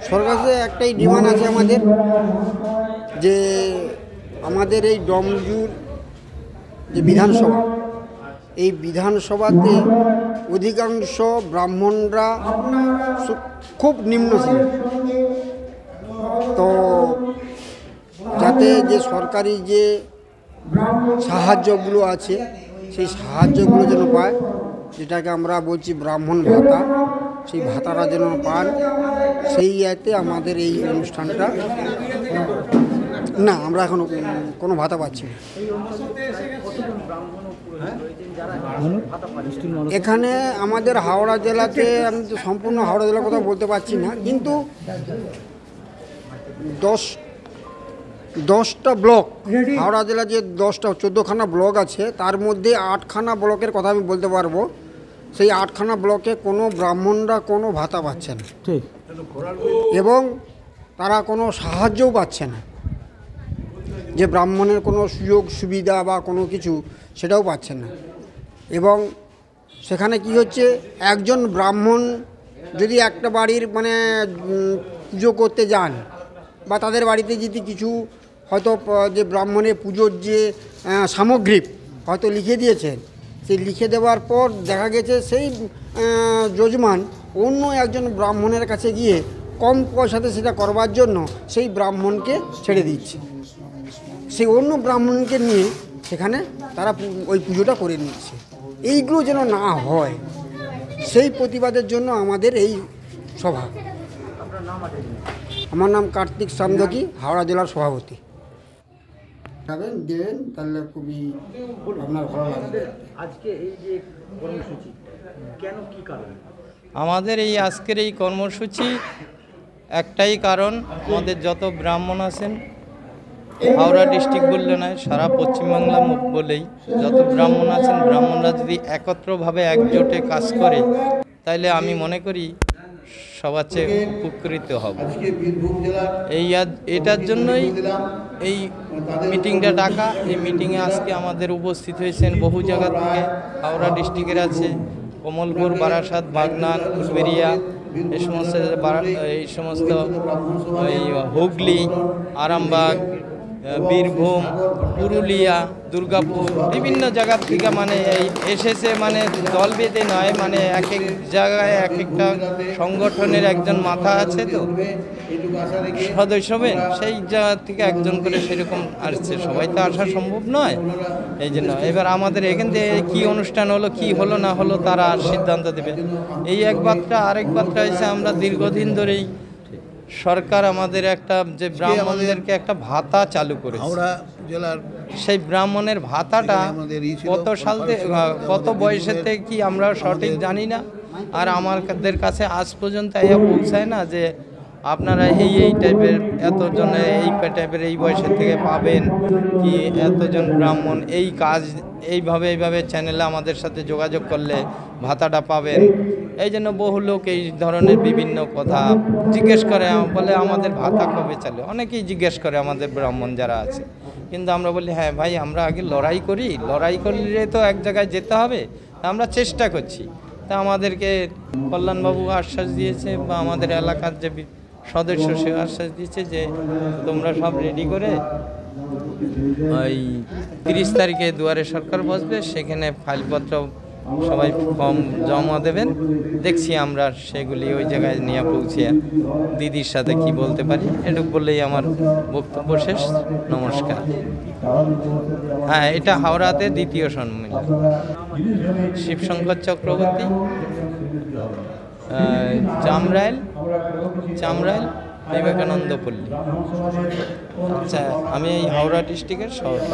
সরকারের একটাই ডিমান্ড আছে আমাদের, যে আমাদের এই ডমজুর যে বিধানসভা, এই বিধানসভাতে অধিকাংশ ব্রাহ্মণরা খুব নিম্ন শ্রেণী। তো যাতে যে সরকারি যে সাহায্যগুলো আছে সেই সাহায্যগুলো যেন পায়, যেটাকে আমরা বলছি ব্রাহ্মণ ভাতা, সেই ভাতাটা যেন পান, সেই ইয়েতে আমাদের এই অনুষ্ঠানটা। না, আমরা এখনো কোনো ভাতা পাচ্ছি না। এখানে আমাদের হাওড়া জেলাতে, আমি তো সম্পূর্ণ হাওড়া জেলার কথা বলতে পারছি না, কিন্তু 10টা ব্লক, হাওড়া জেলা যে 14খানা ব্লক আছে, তার মধ্যে 8খানা ব্লকের কথা আমি বলতে পারবো। সেই 8খানা ব্লকে কোনো ব্রাহ্মণরা কোনো ভাতা পাচ্ছে না, ঠিক, এবং তারা কোনো সাহায্যও পাচ্ছে না, যে ব্রাহ্মণের কোনো সুযোগ সুবিধা বা কোনো কিছু সেটাও পাচ্ছে না। এবং সেখানে কি হচ্ছে, একজন ব্রাহ্মণ যদি একটা বাড়ির মানে পুজো করতে যান, বা তাদের বাড়িতে যদি কিছু হয়তো যে ব্রাহ্মণের পুজোর যে সামগ্রী হয়তো লিখে দিয়েছেন, সেই লিখে দেওয়ার পর দেখা গেছে সেই যজমান অন্য একজন ব্রাহ্মণের কাছে গিয়ে কম পয়সাতে সেটা করবার জন্য সেই ব্রাহ্মণকে ছেড়ে দিচ্ছে, সেই অন্য ব্রাহ্মণকে নিয়ে সেখানে তারা ওই পুজোটা করে নিচ্ছে। এইগুলো যেন না হয়, সেই প্রতিবাদের জন্য আমাদের এই সভা। আমার নাম কার্তিক সামদকি, হাওড়া জেলার সভাপতি। দেন তাহলে খুবই আপনার ভালো লাগবে। আজকে এই যে কর্মসূচি, কেন, কি কারণ? আমাদের এই আজকের এই কর্মসূচি একটাই কারণ, আমাদের যত ব্রাহ্মণ আছেন, হাওড়া ডিস্ট্রিক্ট বললে নয়, সারা পশ্চিমবাংলা বলেই যত ব্রাহ্মণ আছেন, ব্রাহ্মণরা যদি একত্রভাবে একজোটে কাজ করে, তাইলে আমি মনে করি সবার চেয়ে উপকৃত হব। এটার জন্যই এই মিটিংটা ডাকা। এই মিটিংয়ে আজকে আমাদের উপস্থিত হয়েছেন বহু জায়গা থেকে। হাওড়া ডিস্ট্রিক্টের আছে কমলপুর, বারাসাত, বাগনান, উলবেড়িয়া, এই সমস্ত হুগলি, আরামবাগ, বীরভূম, পুরুলিয়া, দুর্গাপুর, বিভিন্ন জায়গার থেকে মানে এই এসেছে, মানে দল বেঁধে নয়, মানে এক এক জায়গায় এক একটা সংগঠনের একজন মাথা আছে, তো সদস্য হবেন, সেই জায়গা থেকে একজন করে সেরকম আসছে। সবাই তো আসা সম্ভব নয়, এই জন্য এবার আমাদের এখান থেকে কী অনুষ্ঠান হলো, কি হলো না হলো, তারা সিদ্ধান্ত দেবে। এই এক বার্তা। আরেক বার্তা হয়েছে, আমরা দীর্ঘদিন ধরেই সরকার আমাদের একটা যে ব্রাহ্মণদেরকে একটা ভাতা চালু করেছে হাওড়া জেলার, সেই ব্রাহ্মণের ভাতাটা কত সাল থেকে কত বয়সের থেকে কি আমরা সঠিক জানি না, আর আমাদের কাছে আজ পর্যন্ত পৌঁছায় না যে আপনারা এই টাইপের এতজন এই টাইপের এই বয়সের থেকে পাবেন, কি এতজন ব্রাহ্মণ এই কাজ এইভাবে চ্যানেলে আমাদের সাথে যোগাযোগ করলে ভাতাটা পাবেন। এই জন্য বহু লোক এই ধরনের বিভিন্ন কথা জিজ্ঞেস করে, বলে আমাদের ভাতা কবে চালু, অনেকেই জিজ্ঞেস করে আমাদের ব্রাহ্মণ যারা আছে। কিন্তু আমরা বলি, হ্যাঁ ভাই, আমরা আগে লড়াই করি, লড়াই করলে তো এক জায়গায় যেতে হবে, আমরা চেষ্টা করছি। তা আমাদেরকে কল্যাণবাবু আশ্বাস দিয়েছে, বা আমাদের এলাকার যে সদস্য সে আশ্বাস দিয়েছে যে তোমরা সব রেডি করে ওই 30 তারিখে দুয়ারে সরকার বসবে, সেখানে ফাইলপত্র সবাই ফর্ম জমা দেবেন। দেখছি আমরা সেগুলি ওই জায়গায় নিয়ে পৌঁছে দিদির সাথে কি বলতে পারি। এটুকু বললেই আমার বক্তব্য শেষ। নমস্কার। হ্যাঁ, এটা হাওড়াতে দ্বিতীয় সম্মেলন। শিবশঙ্কর চক্রবর্তী, চামরাইল, বিবেকানন্দ পল্লী। আচ্ছা, আমি এই হাওড়া ডিস্ট্রিক্টের সভাপতি।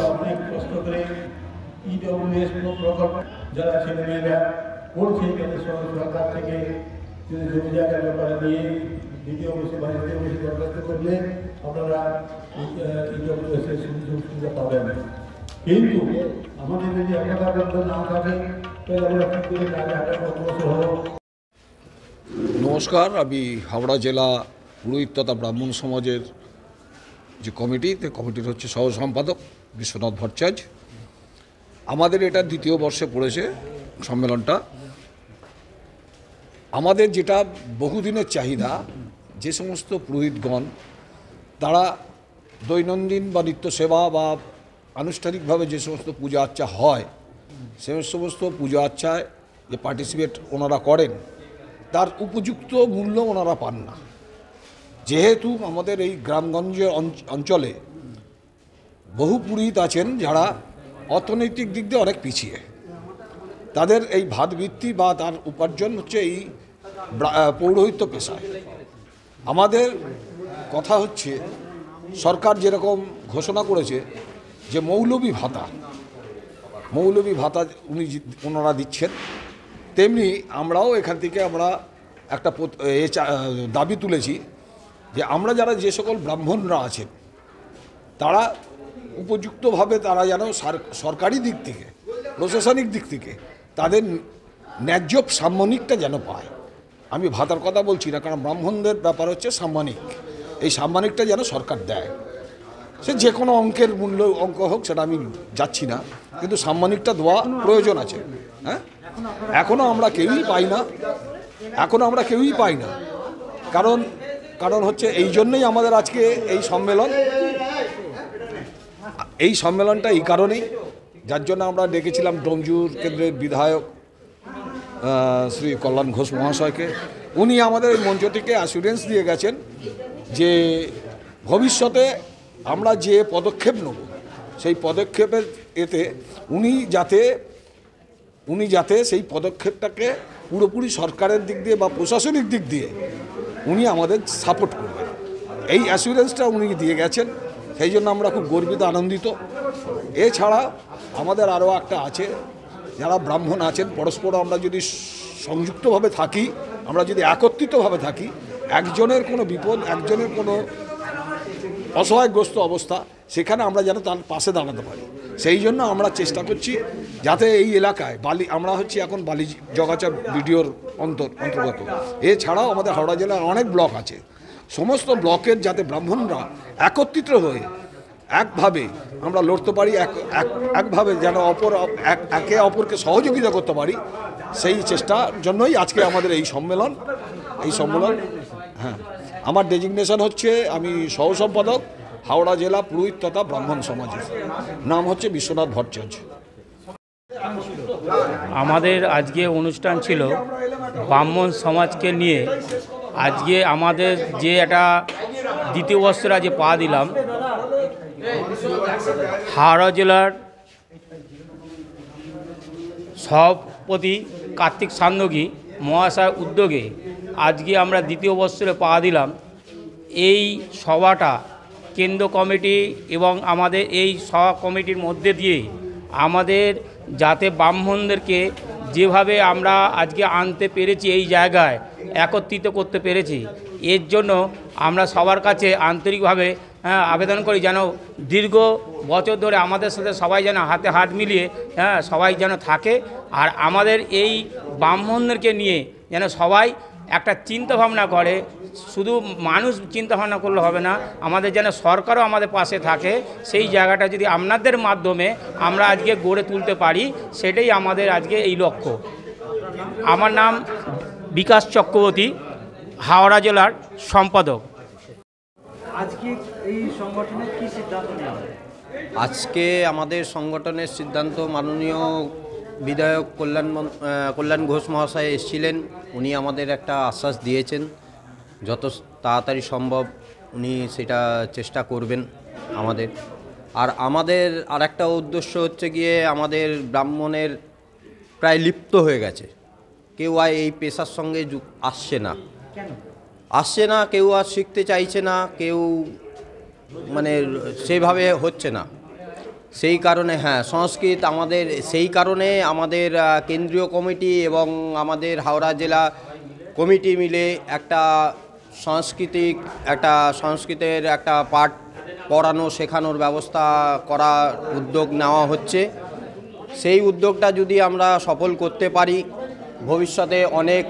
যারা ছেলেমেয়েরা করছে তাদের সরকার থেকে জমি জায়গার ব্যাপারে নিয়ে দ্বিতীয় অফিসে বা তৃতীয় অফিসে দরখাস্ত করলে আপনারা ইডব্লিউএসের সুযোগ সুবিধা পাবেন। কিন্তু আমাদের যদি একাধার না থাকে তাহলে আমরা কী করে কাজে অগ্রসর হব। নমস্কার, আমি হাওড়া জেলা পুরোহিত তথা ব্রাহ্মণ সমাজের যে কমিটির হচ্ছে সহ সম্পাদক বিশ্বনাথ ভট্টাচার্য। আমাদের এটা দ্বিতীয় বর্ষে পড়েছে সম্মেলনটা। আমাদের যেটা বহুদিনের চাহিদা, যে সমস্ত পুরোহিতগণ তারা দৈনন্দিন বা নিত্য সেবা বা আনুষ্ঠানিকভাবে যে সমস্ত পূজা আর্চা হয়, সে সমস্ত পূজা আর্চায় যে পার্টিসিপেট ওনারা করেন, তার উপযুক্ত মূল্য ওনারা পান না। যেহেতু আমাদের এই গ্রামগঞ্জের অঞ্চলে বহু পুরোহিত আছেন যারা অর্থনৈতিক দিক দিয়ে অনেক পিছিয়ে, তাদের এই ভাতবৃত্তি বা তার উপার্জন হচ্ছে এই পৌরোহিত্য পেশায়। আমাদের কথা হচ্ছে, সরকার যেরকম ঘোষণা করেছে যে মৌলভী ভাতা ওনারা দিচ্ছেন, তেমনি আমরাও এখান থেকে আমরা একটা দাবি তুলেছি যে আমরা যারা যে সকল ব্রাহ্মণরা আছেন তারা উপযুক্তভাবে তারা যেন সরকারি দিক থেকে, প্রশাসনিক দিক থেকে তাদের ন্যায্য সাম্মানিকটা যেন পায়। আমি ভাতার কথা বলছি না, কারণ ব্রাহ্মণদের ব্যাপার হচ্ছে সাম্মানিক। এই সাম্মানিকটা যেন সরকার দেয়, সে যে কোনো অঙ্কের অঙ্ক হোক, সেটা আমি যাচ্ছি না, কিন্তু সাম্মানিকটা দেওয়া প্রয়োজন আছে। হ্যাঁ, এখনও আমরা কেউই পাই না, কারণ হচ্ছে এই জন্যই আমাদের আজকে এই সম্মেলনটা এই কারণেই, যার জন্য আমরা ডেকেছিলাম ডোমজুর কেন্দ্রের বিধায়ক শ্রী কল্যাণ ঘোষ মহাশয়কে। উনি আমাদের এই মঞ্চ থেকে অ্যাসুরেন্স দিয়ে গেছেন যে ভবিষ্যতে আমরা যে পদক্ষেপ নেব, সেই পদক্ষেপের এতে উনি যাতে সেই পদক্ষেপটাকে পুরোপুরি সরকারের দিক দিয়ে বা প্রশাসনিক দিক দিয়ে উনি আমাদের সাপোর্ট করবেন, এই অ্যাসুরেন্সটা উনি দিয়ে গেছেন। সেই জন্য আমরা খুব গর্বিত, আনন্দিত। এছাড়া আমাদের আরও একটা আছে, যারা ব্রাহ্মণ আছেন, পরস্পর আমরা যদি সংযুক্তভাবে থাকি, আমরা যদি একত্রিতভাবে থাকি, একজনের কোনো বিপদ, একজনের কোনো অসহায়গ্রস্ত অবস্থা, সেখানে আমরা যেন তার পাশে দাঁড়াতে পারি। সেই জন্য আমরা চেষ্টা করছি যাতে এই এলাকায় আমরা হচ্ছি এখন বালি জগাচা বিডিওর অন্তর্গত। এছাড়াও আমাদের হাওড়া জেলার অনেক ব্লক আছে, সমস্ত ব্লকের যাতে ব্রাহ্মণরা একত্রিত হয়ে একভাবে আমরা লড়তে পারি, একভাবে যেন একে অপরকে সহযোগিতা করতে পারি, সেই চেষ্টার জন্যই আজকে আমাদের এই সম্মেলন। হ্যাঁ, আমার ডেজিগনেশন হচ্ছে, আমি সহ সম্পাদক হাওড়া জেলা পুরোহিত তথা ব্রাহ্মণ সমাজের, নাম হচ্ছে বিশ্বনাথ ভট্টাচার্য। আমাদের আজকে অনুষ্ঠান ছিল ব্রাহ্মণ সমাজকে নিয়ে। আজকে আমাদের যে একটা দ্বিতীয় বৎসরে আজকে পা দিলাম, হাওড়া জেলার সভাপতি কার্তিক সান্দগী মহাশয়ের উদ্যোগে আজকে আমরা দ্বিতীয় বৎসরে পা দিলাম। এই সভাটা কেন্দ্র কমিটি এবং আমাদের এই সভা কমিটির মধ্যে দিয়ে আমাদের যাতে ব্রাহ্মণদেরকে যেভাবে আমরা আজকে আনতে পেরেছি, এই জায়গায় একত্রিত করতে পেরেছি, এর জন্য আমরা সবার কাছে আন্তরিকভাবে আবেদন করি যেন দীর্ঘ বছর ধরে আমাদের সাথে সবাই যেন হাতে হাত মিলিয়ে সবাই যেন থাকে। আর আমাদের এই ব্রাহ্মণদেরকে নিয়ে যেন সবাই একটা চিন্তাভাবনা করে, শুধু মানুষ চিন্তাভাবনা করলে হবে না, আমাদের যেন সরকারও আমাদের পাশে থাকে। সেই জায়গাটা যদি আপনাদের মাধ্যমে আমরা আজকে গড়ে তুলতে পারি, সেটাই আমাদের আজকে এই লক্ষ্য। আমার নাম বিকাশ চক্রবর্তী, হাওড়া জেলার সম্পাদক। আজকে এই সংগঠনের কি সিদ্ধান্ত নেওয়া হবে? আজকে আমাদের সংগঠনের সিদ্ধান্ত, মাননীয় বিধায়ক কল্যাণ ঘোষ মহাশয় এসেছিলেন, উনি আমাদের একটা আশ্বাস দিয়েছেন যত তাড়াতাড়ি সম্ভব উনি সেটা চেষ্টা করবেন আমাদের। আর আমাদের আরেকটা উদ্দেশ্য হচ্ছে গিয়ে, আমাদের ব্রাহ্মণের প্রায় লিপ্ত হয়ে গেছে, কেউ আর এই পেশার সঙ্গে আসছে না, কেউ আর শিখতে চাইছে না, কেউ মানে সেভাবে হচ্ছে না। সেই কারণে সংস্কৃত আমাদের, সেই কারণে আমাদের কেন্দ্রীয় কমিটি এবং আমাদের হাওড়া জেলা কমিটি মিলে একটা সংস্কৃতের একটা পাঠ পড়ানো শেখানোর ব্যবস্থা করার উদ্যোগ নেওয়া হচ্ছে। সেই উদ্যোগটা যদি আমরা সফল করতে পারি, ভবিষ্যতে অনেক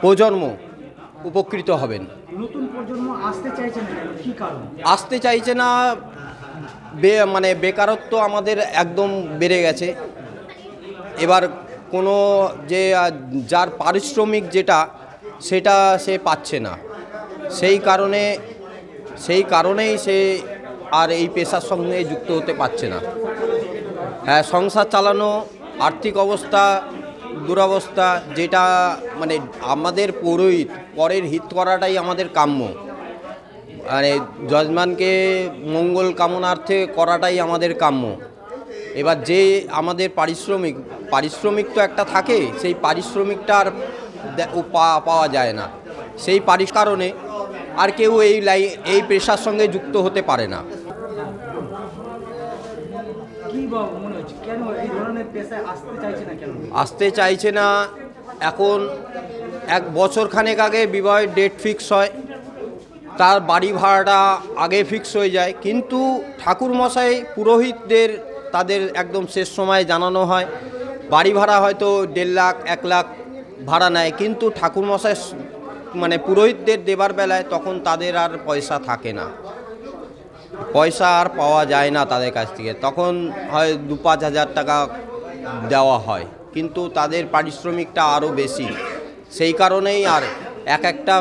প্রজন্ম উপকৃত হবেন। নতুন প্রজন্ম আসতে চাইছে না, কি কারণ? আসতে চাইছে না, বেকারত্ব আমাদের একদম বেড়ে গেছে। এবার কোনো যে যার পারিশ্রমিক যেটা সেটা সে পাচ্ছে না, সেই কারণেই সে আর এই পেশার সঙ্গে যুক্ত হতে পারছে না। হ্যাঁ, সংসার চালানো, আর্থিক অবস্থা, দুরবস্থা, যেটা মানে আমাদের পরের হিত করাটাই আমাদের কাম্য, মানে যজমানকে মঙ্গল কামনার্থে করাটাই আমাদের কাম্য। এবার যে আমাদের পারিশ্রমিক তো একটা থাকে, সেই পারিশ্রমিকটা আর পাওয়া যায় না, সেই কারণে আর কেউ এই পেশার সঙ্গে যুক্ত হতে পারে না। কি মনে হচ্ছে কেন এই ধরনের পেশায় আসতে চাইছে না? কেন আসতে চাইছে না? এখন 1 বছর খানেক আগে বিবাহের ডেট ফিক্স হয়, তার বাড়ি ভাড়াটা আগে ফিক্স হয়ে যায়, কিন্তু ঠাকুরমশাই পুরোহিতদের তাদের একদম শেষ সময় জানানো হয়। বাড়ি ভাড়া হয়তো 1.5 লাখ 1 লাখ ভাড়া নেয়, কিন্তু ঠাকুরমশাই মানে পুরোহিতদের দেবার বেলায় তখন তাদের আর পয়সা থাকে না, পয়সা আর পাওয়া যায় না তাদের কাছ থেকে। তখন হয় 2-5 হাজার টাকা দেওয়া হয়, কিন্তু তাদের পারিশ্রমিকটা আরও বেশি। সেই কারণেই আর একটা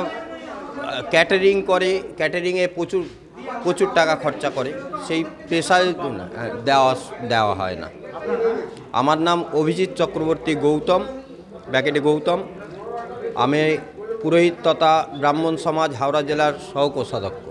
ক্যাটারিং করে, ক্যাটারিংয়ে প্রচুর টাকা খরচা করে, সেই পেশায় দেওয়া হয় না। আমার নাম অভিজিৎ চক্রবর্তী গৌতম, ব্যাকেটে গৌতম। আমি পুরোহিত তথা ব্রাহ্মণ সমাজ হাওড়া জেলার সহ কোষাধ্যক্ষ।